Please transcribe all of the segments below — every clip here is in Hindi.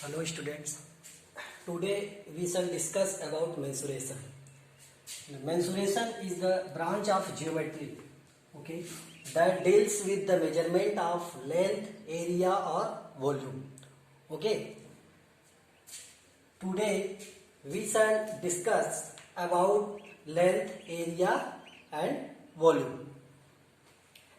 Hello students. Today we shall discuss about mensuration. Mensuration is the branch of geometry, okay, that deals with the measurement of length, area or volume. Okay. Today we shall discuss about length, area and volume.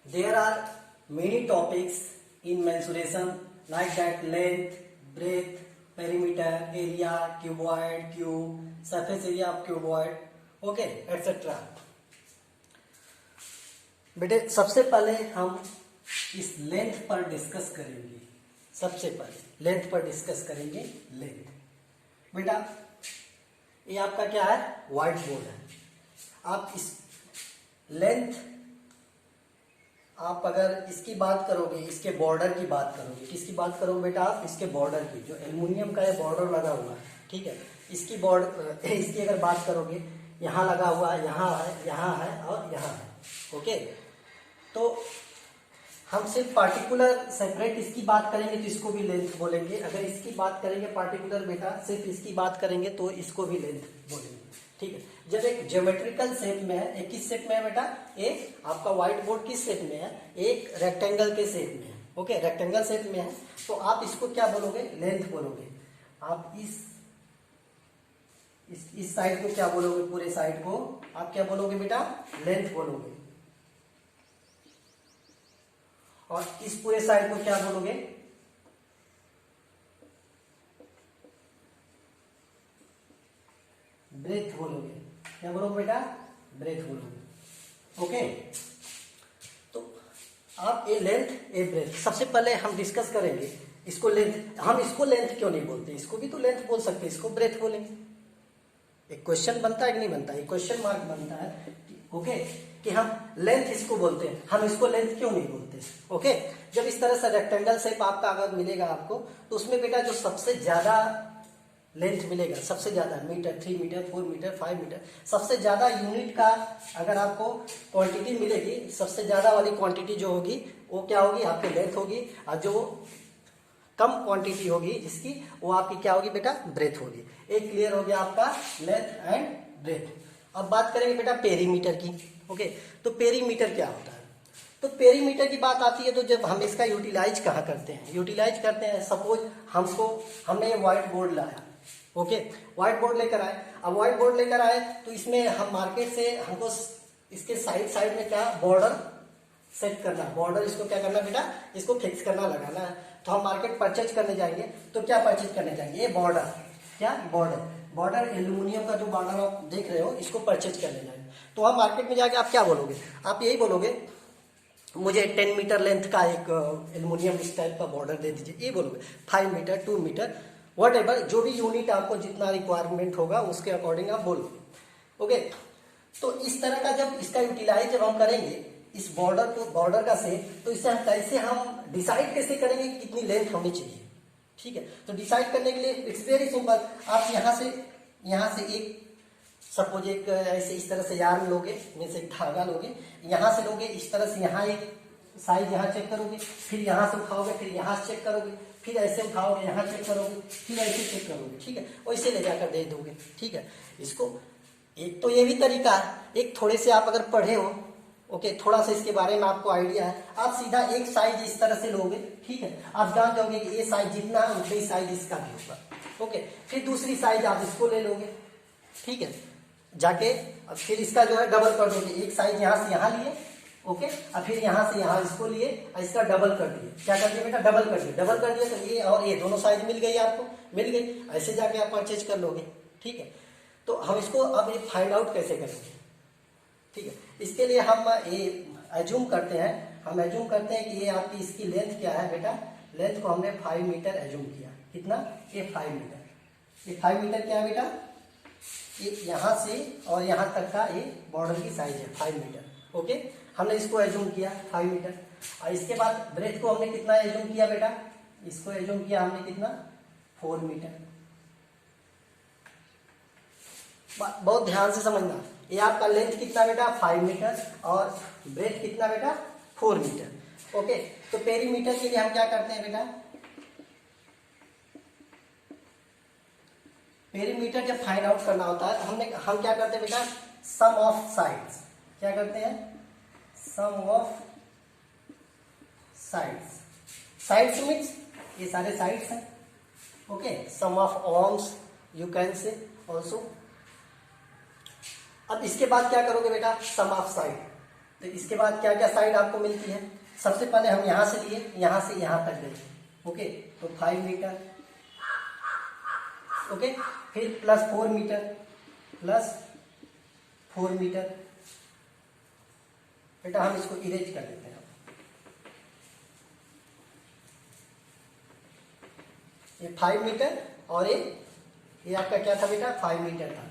There are many topics in mensuration like that: length, breadth, perimeter, area, cuboid, cube, surface area of cuboid, okay, etc. बेटे सबसे पहले हम इस लेंथ पर डिस्कस करेंगे। सबसे पहले लेंथ पर डिस्कस करेंगे। लेंथ बेटा ये आपका क्या है? व्हाइट बोर्ड है। आप इस लेंथ आप अगर इसकी बात करोगे, इसके बॉर्डर की बात करोगे, किसकी बात करोगे बेटा आप? इसके बॉर्डर की, जो एल्युमिनियम का ये बॉर्डर लगा हुआ है, ठीक है, इसकी बॉर्डर इसकी अगर बात करोगे, यहाँ लगा हुआ है, यहाँ है और यहाँ है, ओके। तो हम सिर्फ पार्टिकुलर सेपरेट इसकी बात करेंगे तो इसको भी लेंथ बोलेंगे। अगर इसकी बात करेंगे पार्टिकुलर बेटा सिर्फ इसकी बात करेंगे तो इसको भी लेंथ बोलेंगे, ठीक है। जब एक ज्योमेट्रिकल शेप में है, एक किस शेप में है बेटा? एक आपका व्हाइट बोर्ड किस शेप में है? एक रेक्टेंगल के शेप में है, ओके, रेक्टेंगल शेप में है। तो आप इसको क्या बोलोगे? लेंथ बोलोगे। आप इस साइड को क्या बोलोगे? पूरे साइड को आप क्या बोलोगे बेटा? लेंथ बोलोगे। और इस पूरे साइड को क्या बोलोगे? ब्रेथ बोलोगे। क्या बोलोगे बेटा? ब्रेथ बोलोगे, ओके। तो आप ये लेंथ, ये ब्रेथ, सबसे पहले हम डिस्कस करेंगे इसको लेंथ। हम इसको लेंथ क्यों नहीं बोलते? इसको भी तो लेंथ बोल सकते हैं, इसको ब्रेथ बोलेंगे। एक क्वेश्चन बनता है कि नहीं बनता? एक क्वेश्चन मार्क बनता है, ओके, कि हम लेंथ इसको बोलते हैं, हम इसको लेंथ क्यों नहीं बोलते? ओके। जब इस तरह से रेक्टेंगल शेप आपका अगर मिलेगा आपको, तो उसमें बेटा जो सबसे ज्यादा लेंथ मिलेगा, सबसे ज्यादा मीटर, 3 मीटर, 4 मीटर, 5 मीटर, सबसे ज्यादा यूनिट का अगर आपको क्वांटिटी मिलेगी, सबसे ज्यादा वाली क्वांटिटी जो होगी वो क्या होगी? आपकी लेंथ होगी। और जो कम क्वांटिटी होगी जिसकी, वो आपकी क्या होगी बेटा? ब्रेथ होगी। एक क्लियर हो गया आपका लेंथ एंड ब्रेथ। अब बात करेंगे बेटा पेरीमीटर की, ओके। तो पेरीमीटर क्या होता है? तो पेरीमीटर की बात आती है तो जब हम इसका यूटिलाइज कहाँ करते हैं? यूटिलाइज करते हैं, सपोज हमने व्हाइट बोर्ड लाया, ओके, व्हाइट बोर्ड लेकर आए। अब व्हाइट बोर्ड लेकर आए तो इसमें हम मार्केट से हमको इसके साइड में क्या बॉर्डर सेट करना, बॉर्डर इसको क्या करना बेटा? इसको फिक्स करना, लगाना है। तो हम मार्केट परचेज करने जाएंगे तो क्या परचेज करने जाएंगे? ये बॉर्डर, क्या बॉर्डर एल्यूमिनियम का जो बॉर्डर आप देख रहे हो, इसको परचेज करने जाएंगे। तो हम मार्केट में जाके आप क्या बोलोगे? आप यही बोलोगे मुझे 10 मीटर लेंथ का एक एल्यूमिनियम इस टाइप का बॉर्डर दे दीजिए, ये बोलोगे। 5 मीटर, 2 मीटर, व्हाटएवर, जो भी यूनिट आपको जितना रिक्वायरमेंट होगा उसके अकॉर्डिंग आप बोलोगे, ओके। तो इस तरह का जब इसका यूटिलाइज जब हम करेंगे इस बॉर्डर का से, तो इससे हम डिसाइड कैसे करेंगे कि कितनी लेंथ होनी चाहिए, ठीक है। तो डिसाइड करने के लिए इट्स वेरी सिंपल। आप यहाँ से एक सपोज एक ऐसे इस तरह से यार्न लोगे, मीन्स एक धागा लोगे, यहाँ से लोगे इस तरह से, यहाँ एक साइज यहाँ चेक करोगे, फिर यहाँ से उठाओगे, फिर यहाँ से चेक करोगे, फिर ऐसे उठाओगे, यहाँ चेक करोगे, फिर ऐसे चेक करोगे, ठीक है। वैसे ले जाकर दे दोगे, ठीक है। इसको एक तो ये भी तरीका है, एक थोड़े से आप अगर पढ़े हो, ओके, थोड़ा सा इसके बारे में आपको आइडिया है, आप सीधा एक साइज इस तरह से लोगे, ठीक है। आप जान जाओगे कि ये साइज जितना है उतनी साइज इसका भी होगा, ओके। फिर दूसरी साइज आप इसको ले लोगे, ठीक है, जाके अब फिर इसका जो है डबल कर दोगे। एक साइज यहाँ से यहाँ लिए, ओके, और फिर यहाँ से यहाँ इसको लिए और इसका डबल कर दिए। क्या कर दिया बेटा? डबल कर दिया। तो ये और ये दोनों साइज मिल गई, आपको मिल गई। ऐसे जाके आप परचेज कर लोगे, ठीक है। तो हम इसको अब ये फाइंड आउट कैसे करेंगे, ठीक है। इसके लिए हम ये एज्यूम करते हैं कि ये आपकी इसकी लेंथ क्या है बेटा? लेंथ को हमने 5 मीटर एज्यूम किया। कितना? ये 5 मीटर। ये 5 मीटर क्या है बेटा? ये यहाँ से और यहाँ तक का ये बॉर्डर की साइज है 5 मीटर, ओके। हमने इसको एज्यूम किया 5 मीटर। और इसके बाद ब्रेथ को हमने कितना एज्यूम किया बेटा? इसको एज्यूम किया हमने कितना? 4 मीटर। बहुत ध्यान से समझना, ये आपका लेंथ कितना बेटा? 5 मीटर और ब्रेथ कितना बेटा? 4 मीटर, ओके। तो पेरीमीटर के लिए हम क्या करते हैं बेटा? पेरीमीटर जब फाइंड आउट करना होता है हम क्या करते हैं बेटा, सम ऑफ साइड्स, क्या करते हैं, some of sides, sides means ये सारे साइड्स हैं, okay, some of arms you can say also. अब इसके बाद क्या करोगे बेटा, सम ऑफ साइड, तो इसके बाद क्या क्या साइड आपको मिलती है, सबसे पहले हम यहां से लिए, यहां से यहां तक गए, ओके, तो 5 मीटर, ओके, फिर प्लस 4 मीटर, प्लस 4 मीटर, बेटा हम इसको इरेज कर देते हैं, ये 5 मीटर और ये आपका क्या था बेटा, 5 मीटर था,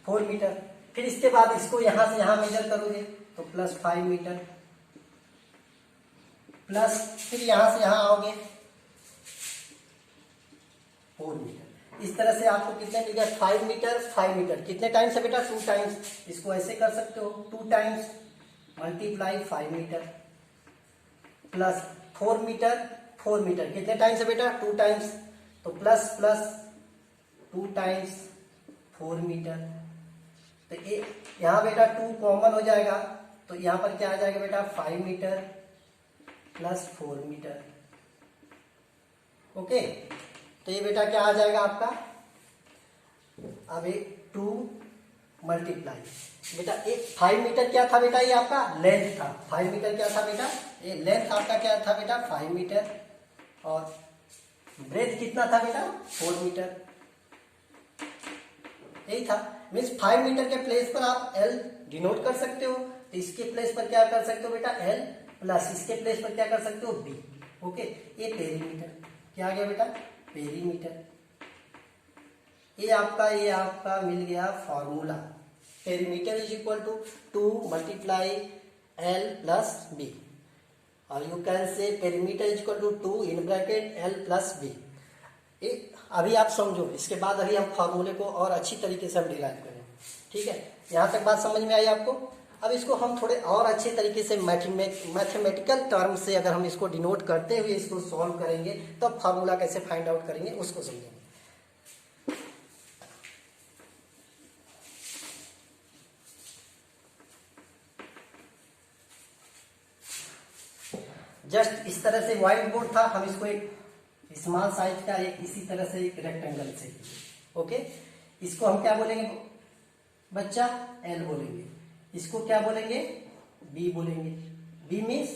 4 मीटर, फिर इसके बाद इसको यहां से यहां मेजर करोगे तो प्लस 5 मीटर, प्लस फिर यहां से यहां आओगे 4 मीटर, इस तरह से आपको कितने मिल गया, 5 मीटर 5 मीटर, कितने टाइम्स है बेटा, 2 टाइम्स, इसको ऐसे कर सकते हो 2 times multiply 5 metre, plus 4 metre 4 metre, कितने टाइम्स है बेटा, 2 टाइम्स, तो प्लस प्लस 2 टाइम्स 4 मीटर, तो ये यहाँ बेटा 2 कॉमन हो जाएगा, तो यहाँ पर क्या आ जाएगा बेटा, 5 मीटर प्लस 4 मीटर, ओके, तो ये बेटा क्या आ जाएगा आपका, अब एक 2 मल्टीप्लाई, बेटा एक 5 मीटर क्या था बेटा, ये आपका लेंथ था, 5 मीटर क्या था बेटा, ये लेंथ आपका क्या था बेटा, 5 मीटर, और ब्रेथ कितना था बेटा, 4 मीटर, यही था, मीन्स 5 मीटर के प्लेस पर आप L डिनोट कर सकते हो, तो इसके प्लेस पर क्या कर सकते हो बेटा, L प्लस इसके प्लेस पर क्या कर सकते हो, B, ओके, ये पेरीमीटर, क्या आ गया बेटा, पेरीमीटर, ये आपका मिल गया formula, perimeter is equal to 2 multiply L plus B, और you can say perimeter is equal to 2 in bracket L plus B। अभी आप समझो, इसके बाद अभी हम फॉर्मूले को और अच्छी तरीके से हम डिराइव करें, ठीक है, यहाँ तक बात समझ में आई आपको। अब इसको हम थोड़े और अच्छे तरीके से मैथमेटिकल टर्म से अगर हम इसको डिनोट करते हुए इसको सॉल्व करेंगे तो अब फॉर्मूला कैसे फाइंड आउट करेंगे उसको समझेंगे। जस्ट इस तरह से व्हाइट बोर्ड था, हम इसको एक स्मॉल साइज का एक इसी तरह से एक रेक्टेंगल से, ओके, इसको हम क्या बोलेंगे बच्चा, L बोलेंगे, इसको क्या बोलेंगे, B बोलेंगे, B मीन्स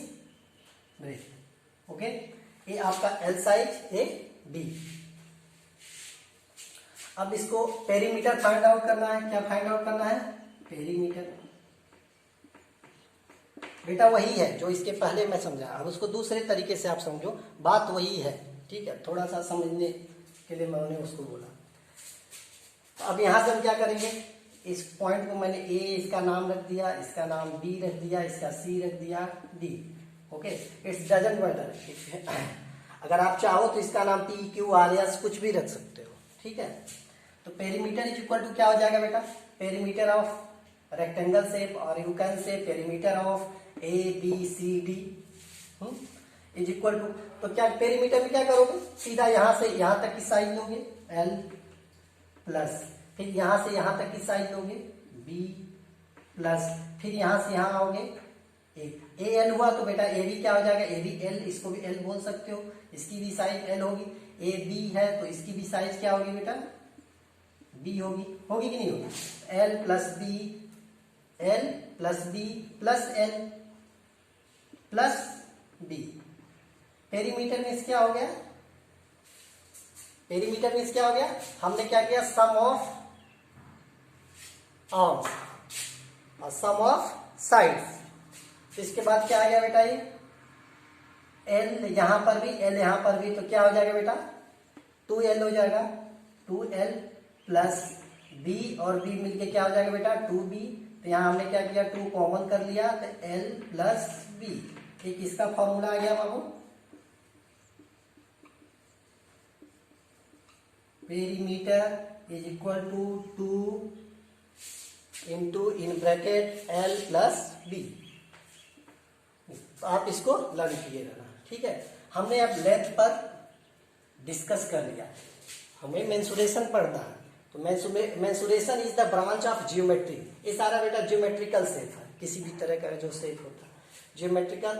ब्रेथ, ओके, ये आपका L साइज, ये B। अब इसको पेरीमीटर फाइंड आउट करना है, क्या फाइंड आउट करना है, पेरीमीटर, बेटा वही है जो इसके पहले मैं समझा, अब उसको दूसरे तरीके से आप समझो, बात वही है, ठीक है, थोड़ा सा समझने के लिए मैंने उसको बोला। तो अब यहां से हम क्या करेंगे, इस पॉइंट को मैंने A इसका नाम रख दिया, इसका नाम B रख दिया, इसका C रख दिया, D, okay, it's doesn't matter, अगर आप चाहो तो इसका नाम P Q R S कुछ भी रख सकते हो, ठीक है। तो पेरीमीटर इज इक्वल टू क्या हो जाएगा बेटा, पेरीमीटर ऑफ रेक्टेंगल शेप, और you can say perimeter of A B C D is equal to, तो क्या पेरीमीटर में क्या करोगे, सीधा यहां से यहां तक की साइड लोगे L प्लस, फिर यहां से यहां तक की साइड लोगे B प्लस, फिर यहां से यहां आओगे A L हुआ तो बेटा A B क्या हो जाएगा, A B L, इसको भी L बोल सकते हो, इसकी भी साइज L होगी, A B है तो इसकी भी साइज क्या होगी बेटा, B होगी, होगी कि नहीं होगी, L plus B, L plus B plus L plus B, perimeter means क्या हो गया, पेरीमीटर मीन्स क्या हो गया, हमने क्या किया, सम ऑफ आर्म्स और सम ऑफ साइड्स, तो इसके बाद क्या आ गया बेटा, ये L यहां पर भी L यहां पर भी, तो क्या हो जाएगा बेटा, 2L हो जाएगा, 2L प्लस B और B मिलके क्या हो जाएगा बेटा, 2B, तो यहां हमने क्या किया, 2 कॉमन कर लिया, तो L प्लस B, एक इसका फॉर्मूला आ गया बाबू, perimeter is equal to 2 into in bracket L plus B, तो आप इसको लर्न किए रहना, ठीक है। हमने अब लेंथ पर डिस्कस कर लिया, हमें मेंसुरेशन पढ़ना है। तो mensuration is the branch of geometry. ये सारा बेटा जियोमेट्रिकल शेप है, किसी भी तरह का जो शेप होता है geometrical,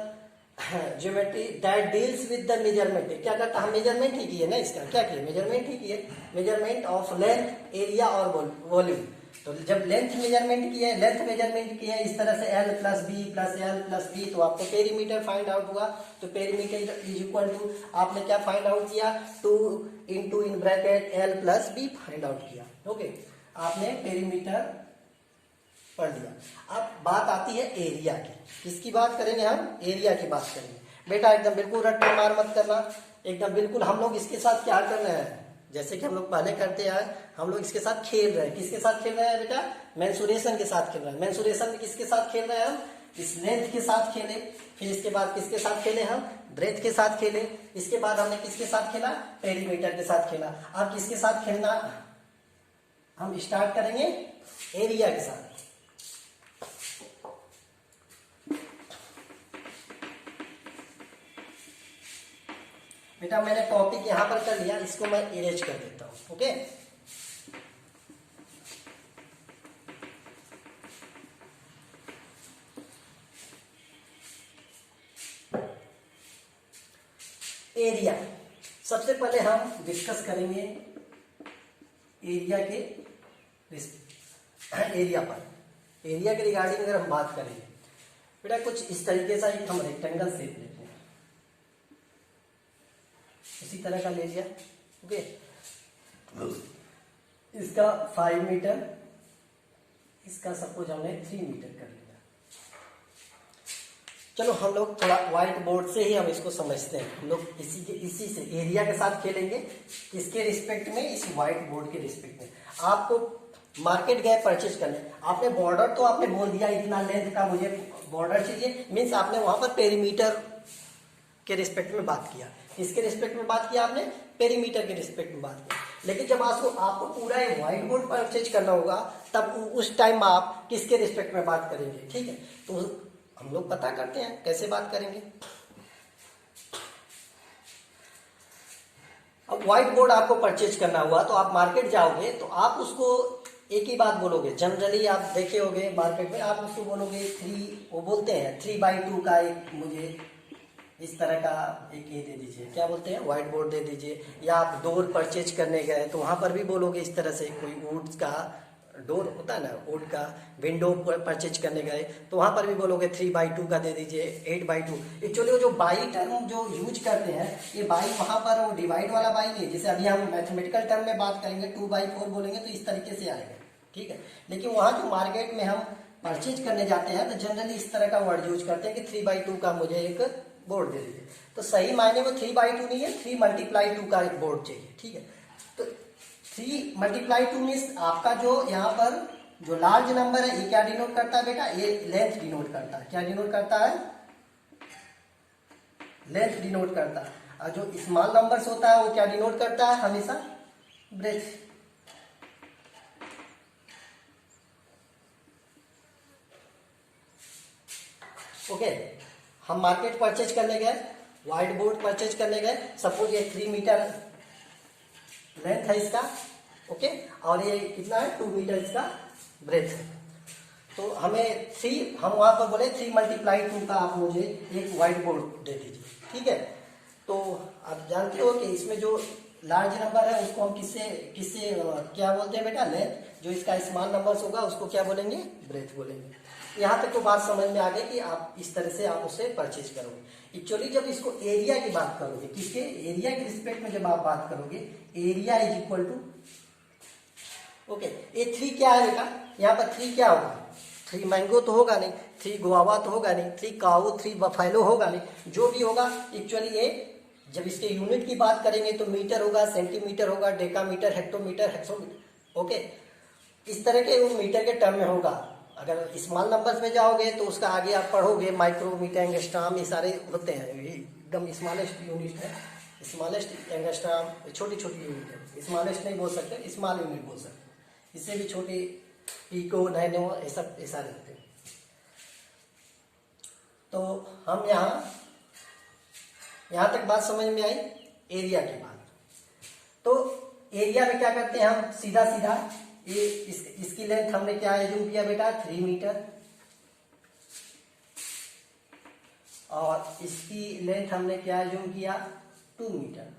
geometry that deals with the measurement. क्या करता है, हम मेजरमेंट ही किए ना, इसका क्या किए, मेजरमेंट ही किए, मेजरमेंट ऑफ लेंथ, एरिया और वॉल्यूम। तो जब लेंथ मेजरमेंट किए इस तरह से l plus B plus L plus B, तो आपको पेरीमीटर फाइंड आउट हुआ। तो पेरीमीटर इज इक्वल टू, आपने क्या फाइंड आउट किया, 2 into in bracket l plus B find out किया। ओके, आपने पेरीमीटर पढ़ लिया। अब बात आती है एरिया की। किसकी बात करेंगे हम, एरिया की बात करेंगे। बेटा एकदम बिल्कुल रट्टा मार मत करना, एकदम बिल्कुल हम लोग इसके साथ क्या कर रहे हैं, जैसे कि हम लोग पहले करते आए, हम लोग इसके साथ खेल रहे हैं। किसके साथ खेल रहे हैं बेटा, मेंसुरेशन के साथ खेल रहे हैं। मेंसुरेशन में किसके साथ खेल रहे हैं हम, इस लेंथ के साथ खेले, फिर इसके बाद किसके साथ खेले हम, ब्रेथ के साथ खेले, इसके बाद हमने किसके साथ खेला, पेरीमीटर के साथ खेला। अब किसके साथ खेलना हम स्टार्ट करेंगे, एरिया के साथ। बेटा मैंने टॉपिक यहां पर कर लिया, इसको मैं इरेज कर देता हूं। Okay, area. सबसे पहले हम डिस्कस करेंगे एरिया के एरिया के रिगार्डिंग अगर हम बात करेंगे बेटा, कुछ इस तरीके से एक हम रेक्टेंगल शेप लेते हैं, इसी तरह का ले लिया। ओके, इसका 5 मीटर, इसका सपोज हमने 3 मीटर कर लिया। चलो हम लोग थोड़ा व्हाइट बोर्ड से ही हम इसको समझते हैं। हम लोग इसी से एरिया के साथ खेलेंगे, किसके रिस्पेक्ट में, इस व्हाइट बोर्ड के रिस्पेक्ट में। आपको मार्केट गए परचेज करने, आपने बॉर्डर तो आपने बोल दिया इतना लेंथ का मुझे बॉर्डर चाहिए, मीन्स आपने वहां पर पेरीमीटर के रिस्पेक्ट में बात किया। इसके रिस्पेक्ट में बात किया आपने, पेरीमीटर के रिस्पेक्ट में बात किया। लेकिन जब आपको पूरा एक व्हाइट बोर्ड परचेज करना होगा, तब उस टाइम आप किसके रिस्पेक्ट में बात करेंगे, ठीक है। तो हम लोग पता करते हैं कैसे बात करेंगे। अब व्हाइट बोर्ड आपको परचेज करना हुआ, तो आप मार्केट जाओगे तो आप उसको एक ही बात बोलोगे। जनरली आप देखे होगे मार्केट में, आप उसको बोलोगे 3, वो बोलते हैं 3x2 का एक मुझे इस तरह का एक ये दे दीजिए, क्या बोलते हैं, व्हाइट बोर्ड दे दीजिए। या आप डोर परचेज करने गए तो वहां पर भी बोलोगे इस तरह से, कोई वुड का डोर होता है ना, वुड का विंडो परचेज करने गए तो वहां पर भी बोलोगे 3x2 का दे दीजिए, 8x2। एक्चुअली वो जो बाई टर्म जो यूज करते हैं, ये बाई वहां पर वो डिवाइड वाला बाई नहीं, जैसे अभी हम मैथमेटिकल टर्म में बात करेंगे 2x4 बोलेंगे तो इस तरीके से आएगा, ठीक है। लेकिन वहां जो मार्केट में हम परचेज करने जाते हैं तो जनरली इस तरह का वर्ड यूज करते हैं कि 3x2 का मुझे एक बोर्ड दे दीजिए। तो सही मायने में 3x2 नहीं है, 3x2 का एक बोर्ड चाहिए, ठीक है। तो 3x2 मीन्स आपका जो यहाँ पर जो लार्ज नंबर है, ये क्या डिनोट करता है बेटा, ये लेंथ डिनोट करता है। क्या डिनोट करता है, लेंथ डिनोट करता है। और जो स्मॉल नंबर्स होता है वो क्या डिनोट करता है, हमेशा ब्रेथ। ओके, हम मार्केट परचेज करने गए, व्हाइट बोर्ड परचेज करने गए, सपोज ये 3 मीटर लेंथ है इसका, ओके, और ये कितना है, 2 मीटर इसका ब्रेथ है। तो हमें 3, हम वहां पर बोले 3x2 का आप मुझे एक व्हाइट बोर्ड दे दीजिए, ठीक है। तो आप जानते हो कि इसमें जो लार्ज नंबर है उसको हम किससे किससे क्या बोलते हैं बेटा, लेंथ। जो इसका स्मॉल नंबर होगा उसको क्या बोलेंगे, ब्रेथ बोलेंगे। यहाँ तक तो बात समझ में आ गई कि आप इस तरह से आप उसे परचेज करोगे। एक्चुअली जब इसको एरिया की बात करोगे, किसके, एरिया के रिस्पेक्ट में जब आप बात करोगे, area is equal to, okay, ये 3 क्या है बेटा, यहाँ पर 3 क्या होगा, 3 मैंगो तो होगा नहीं, 3 गुआवा तो होगा नहीं, 3 काऊ, 3 बफेलो होगा नहीं। जो भी होगा एक्चुअली ये जब इसके यूनिट की बात करेंगे तो मीटर होगा, सेंटीमीटर होगा, डेकामीटर, हेक्टोमीटर, हेक्सोमीटर, ओके, इस तरह के वो मीटर के टर्म में होगा। अगर स्मॉल नंबर्स में जाओगे तो उसका आगे आप पढ़ोगे माइक्रोमीटर, एंगस्ट्राम, ये सारे होते हैं, एकदम स्मॉलेस्ट यूनिट है, स्मॉलेस्ट एंगस्ट्राम, छोटी छोटी यूनिट है, स्मॉलेस्ट नहीं बोल सकते, स्मॉल यूनिट बोल सकते, इससे भी छोटी पिको, नैनो, ये सब ऐसा रहते हैं। तो हम यहाँ तक बात समझ में आई, एरिया की बात। तो एरिया में क्या करते हैं हम, सीधा सीधा ये इसकी लेंथ हमने क्या एज्यूम किया बेटा, 3 मीटर, और इसकी लेंथ हमने क्या एज्यूम किया, 2 मीटर।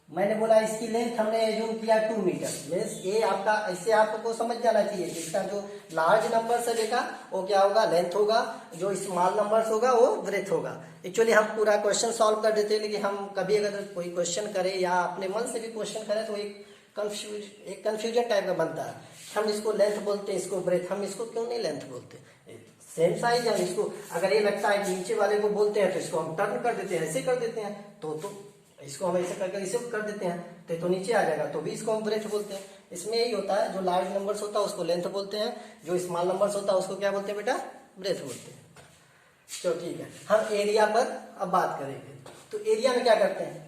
मैंने बोला इसकी लेंथ हमने एज्यूम किया 2 मीटर, मीन्स ये आपका, इससे आपको समझ जाना चाहिए इसका जो लार्ज नंबर से बेटा वो क्या होगा, लेंथ होगा, जो स्मॉल नंबर्स होगा वो ब्रेथ होगा। एक्चुअली हम पूरा क्वेश्चन सॉल्व कर देते हैं, लेकिन हम कभी अगर कोई क्वेश्चन करें या अपने मन से भी क्वेश्चन करें तो एक कंफ्यूजन टाइप का बनता है। हम इसको लेंथ बोलते हैं, इसको ब्रेथ, हम इसको क्यों नहीं लेंथ बोलते, सेम साइज है। इसको अगर ये लगता है कि नीचे वाले को बोलते हैं तो इसको हम टर्न कर देते हैं, ऐसे कर देते हैं, तो इसको हम ऐसे करके इसे कर देते हैं तो नीचे आ जाएगा, तो भी इसको हम ब्रेथ बोलते हैं। इसमें यही होता है, जो लार्ज नंबर्स होता है उसको लेंथ बोलते हैं, जो स्मॉल नंबर्स होता है उसको क्या बोलते हैं बेटा, ब्रेथ बोलते हैं। तो ठीक है, हम एरिया पर अब बात करेंगे। तो एरिया में क्या करते हैं,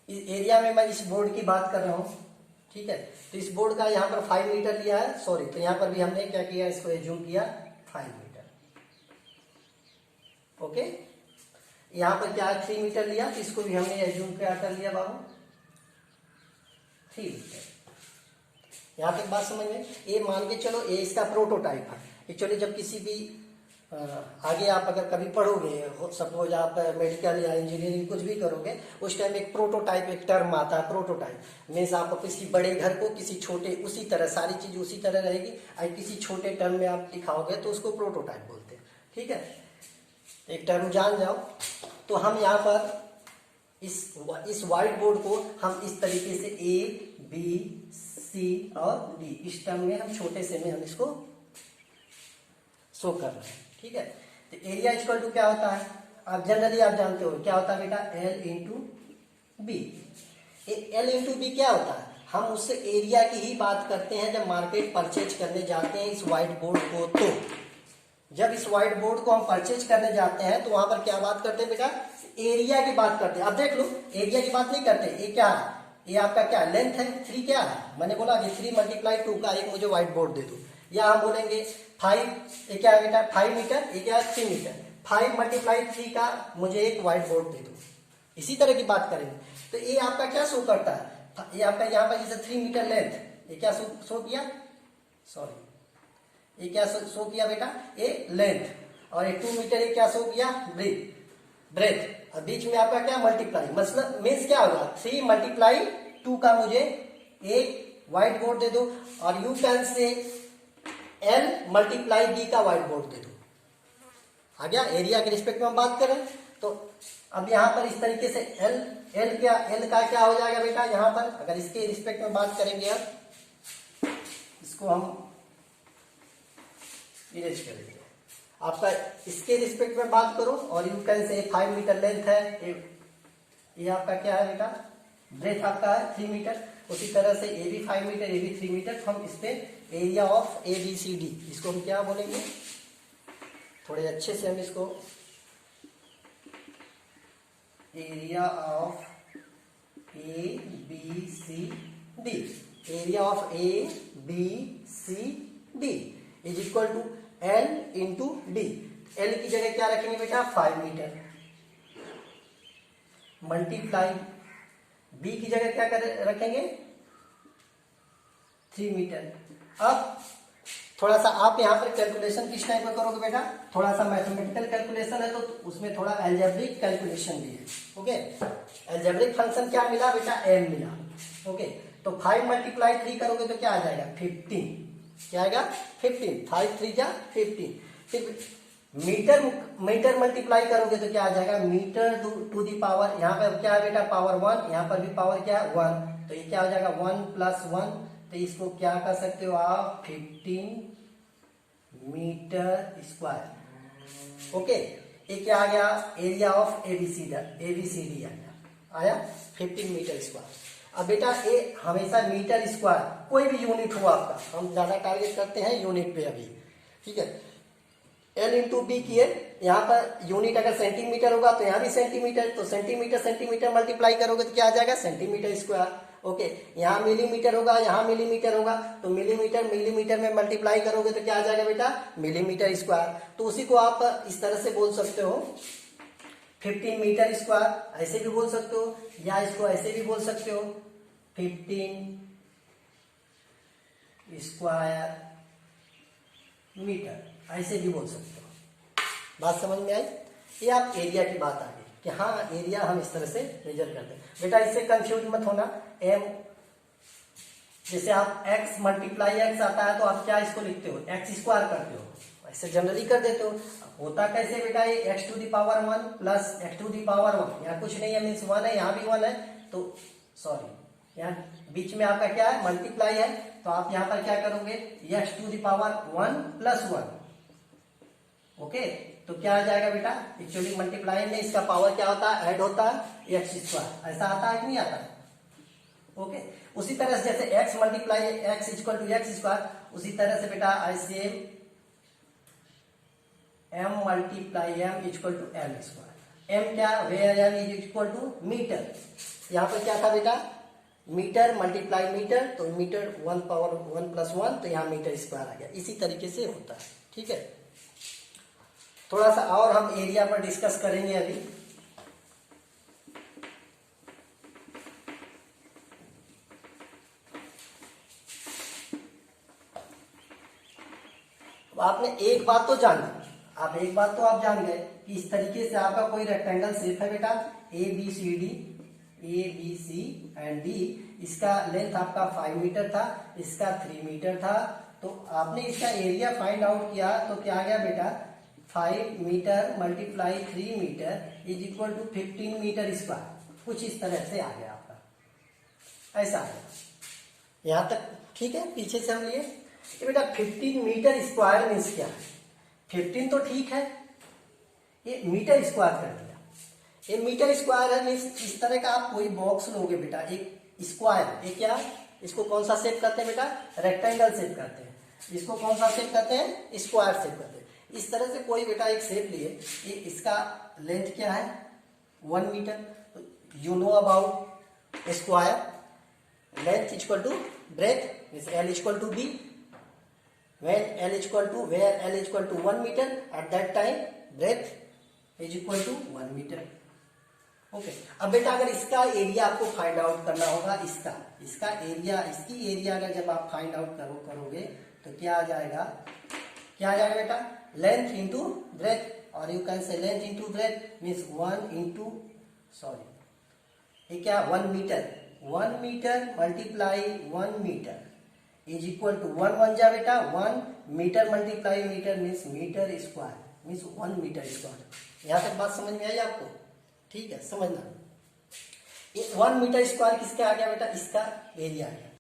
एरिया में मैं इस बोर्ड की बात कर रहा हूं, ठीक है। तो इस बोर्ड का यहाँ पर 5 मीटर लिया है, सॉरी, तो यहाँ पर भी हमने क्या किया, इसको एज्यूम किया 5 मीटर, ओके। यहाँ पर क्या 3 मीटर लिया, तो इसको भी हमने एज्यूम क्या कर लिया बाबू, 3 मीटर। यहाँ तक बात समझ में, ये मान के चलो ये इसका प्रोटोटाइप है। एक्चुअली जब किसी भी आगे आप अगर कभी पढ़ोगे, सपोज आप मेडिकल या इंजीनियरिंग कुछ भी करोगे, उस टाइम एक प्रोटोटाइप, एक टर्म आता है प्रोटोटाइप, मीन्स आप किसी बड़े घर को किसी छोटे, उसी तरह सारी चीज उसी तरह रहेगी, और किसी छोटे टर्म में आप दिखाओगे तो उसको प्रोटोटाइप बोलते हैं, ठीक है। एक टर्म जान जाओ। तो हम यहाँ पर इस व्हाइट बोर्ड को हम इस तरीके से ए बी सी और डी, इस टर्म में हम छोटे से में हम इसको शो कर रहे हैं, ठीक है। तो एरिया इक्वल टू क्या होता है, आप जनरली आप जानते हो क्या होता है बेटा, L into B. L into B क्या होता है, हम उससे एरिया की ही बात करते हैं जब मार्केट परचेज करने जाते हैं इस व्हाइट बोर्ड को। तो जब इस व्हाइट बोर्ड को हम परचेज करने जाते हैं तो वहां पर क्या बात करते हैं बेटा, एरिया की बात करते हैं। अब देख लो, एरिया की बात नहीं करते, ये क्या है, ये आपका क्या लेंथ है, 3 क्या है, मैंने बोला कि 3 × 2 का एक मुझे व्हाइट बोर्ड दे दो, या हम बोलेंगे 5, ये क्या है बेटा 5 मीटर, ये क्या है 3 मीटर, 5 × 3 का मुझे एक व्हाइट बोर्ड दे दो, इसी तरह की बात करेंगे। तो ये आपका क्या शो करता है, ये आपका यहाँ पर जैसे 3 मीटर लेंथ, ये क्या शो किया, सॉरी, ये क्या शो किया बेटा, ये लेंथ, और ये 2 मीटर ये क्या शो किया, ब्रेथ, और बीच में आपका क्या मल्टीप्लाई, मतलब मीन्स क्या होगा, 3 × 2 का मुझे एक व्हाइट बोर्ड दे दो, और यू कैन से L × B का व्हाइट बोर्ड दे दो। आ गया, एरिया के रिस्पेक्ट में हम बात करें तो अब यहाँ पर इस तरीके से L का क्या हो जाएगा बेटा, यहाँ पर अगर इसके रिस्पेक्ट में बात करेंगे, अब इसको हम इरेज करेंगे, आपका इसके रिस्पेक्ट में बात करो, और यू कैन से 5 मीटर लेंथ है, ये आपका क्या है बेटा, ब्रेथ आपका है 3 मीटर, उसी तरह से ए भी 5 मीटर, ए भी 3 मीटर। हम इस पे area of A B C D, इसको हम क्या बोलेंगे, थोड़े अच्छे से हम इसको area of A B C D, area of A B C D is equal to L into D. एल की जगह क्या रखेंगे बेटा, 5 मीटर, मल्टीप्लाई बी की जगह क्या रखेंगे, 3 मीटर। अब थोड़ा सा आप यहाँ पर कैलकुलेशन किस टाइप का करोगे बेटा, थोड़ा सा मैथमेटिकल कैलकुलेशन है तो उसमें थोड़ा एल्जेब्रिक कैलकुलेशन भी है, ओके। एल्जेब्रिक फंक्शन क्या मिला बेटा, m मिला, ओके। तो 5 × 3 करोगे तो क्या आ जाएगा, 15, क्या आएगा 15, 5 3 जा 15। फिर मीटर मल्टीप्लाई करोगे तो क्या आ जाएगा, मीटर टू दी पावर, यहाँ पर क्या है बेटा पावर 1, यहाँ पर भी पावर क्या है 1, तो ये क्या हो जाएगा 1 + 1, तो इसको क्या कर सकते हो आप, 15 मीटर स्क्वायर, ओके। ये क्या आ गया, एरिया ऑफ एबीसीडी आया 15 मीटर स्क्वायर। अब बेटा ये हमेशा मीटर स्क्वायर, कोई भी यूनिट हो आपका, हम ज्यादा टारगेट करते हैं यूनिट पे अभी, ठीक है। एल इंटू बी किए, यहाँ पर यूनिट अगर सेंटीमीटर होगा तो यहाँ भी सेंटीमीटर, तो सेंटीमीटर मल्टीप्लाई करोगे तो क्या आ जाएगा, सेंटीमीटर स्क्वायर, ओके। यहाँ मिलीमीटर होगा, यहाँ मिलीमीटर होगा, तो मिलीमीटर में मल्टीप्लाई करोगे तो क्या आ जाएगा बेटा, मिलीमीटर स्क्वायर। तो उसी को आप इस तरह से बोल सकते हो 15 मीटर स्क्वायर, ऐसे भी बोल सकते हो, या इसको ऐसे भी बोल सकते हो 15 स्क्वायर मीटर, ऐसे भी बोल सकते हो। बात समझ में आई? ये आप एरिया की बात आ गई कि हाँ एरिया हम इस तरह से मेजर करते हैं। बेटा इससे कंफ्यूज मत होना। एम, जैसे आप x मल्टीप्लाई x आता है तो आप क्या इसको लिखते हो, x स्क्वायर करते हो, ऐसे जनरली कर देते हो। होता कैसे बेटा, ये x to the power 1 plus x to the power 1, यहाँ कुछ नहीं है मीन्स 1 है, यहाँ भी 1 है, तो सॉरी यहाँ बीच में आपका क्या है, मल्टीप्लाई है, तो आप यहाँ पर क्या करोगे, x to the power 1 plus 1। ओके, तो क्या आ जाएगा बेटा, एक्चुअली मल्टीप्लाई में इसका पावर क्या होता है, ऐड होता है, एक्स स्क्वायर, ऐसा आता है कि नहीं आता है? ओके, उसी तरह से जैसे x multiply x equal to x square, उसी तरह से बेटा ऐसे m multiply m equal to m square. m क्या, where m is equal to metre. यहाँ पर क्या था बेटा, मीटर मल्टीप्लाई मीटर, तो मीटर 1 पावर 1 प्लस 1, तो यहाँ मीटर स्क्वायर आ गया। इसी तरीके से होता है, ठीक है। थोड़ा सा और हम एरिया पर डिस्कस करेंगे अभी। आपने एक बात तो जानी, आप एक बात तो आप जान गए कि इस तरीके से आपका कोई रेक्टेंगल शेप है बेटा, A B C and D, इसका लेंथ आपका 5 मीटर था, इसका 3 मीटर था, तो आपने इसका एरिया फाइंड आउट किया तो क्या आ गया बेटा, 5 metre multiply 3 metre is equal to 15 metre square. कुछ इस तरह से आ गया आपका, ऐसा है यहां तक, ठीक है। पीछे से हम लिए ये बेटा 15 मीटर स्क्वायर मीन्स क्या है, 15 तो ठीक है, ये मीटर स्क्वायर कर दिया। ये मीटर स्क्वायर है मीन्स इस तरह का आप कोई बॉक्स लोगे बेटा, एक स्क्वायर, ये क्या, इसको कौन सा शेप करते हैं बेटा, रेक्टेंगल शेप करते हैं। इसको कौन सा शेप करते हैं, स्क्वायर शेप करते हैं। इस तरह से कोई बेटा एक शेप लिए, ये इसका लेंथ क्या है 1 metre, you know about square, length equal to breadth means L equal to B, when L equal to, where L equal to 1 meter, at that time breadth is equal to 1 meter. Okay, अब बेटा अगर इसका एरिया आपको फाइंड आउट करना होगा, इसका एरिया, इसकी एरिया अगर जब आप फाइंड आउट करोगे तो क्या आ जाएगा, बेटा, लेंथ इंटू ब्रेथ, और you can say length into breadth means 1 into, sorry ये क्या, 1 metre multiply 1 metre is equal to 1 जा बेटा 1 metre multiply metre means metre square means 1 metre square. यहां तक बात समझ में आई आपको, ठीक है, समझना। 1 मीटर स्क्वायर किसका आ गया बेटा, इसका एरिया आ गया।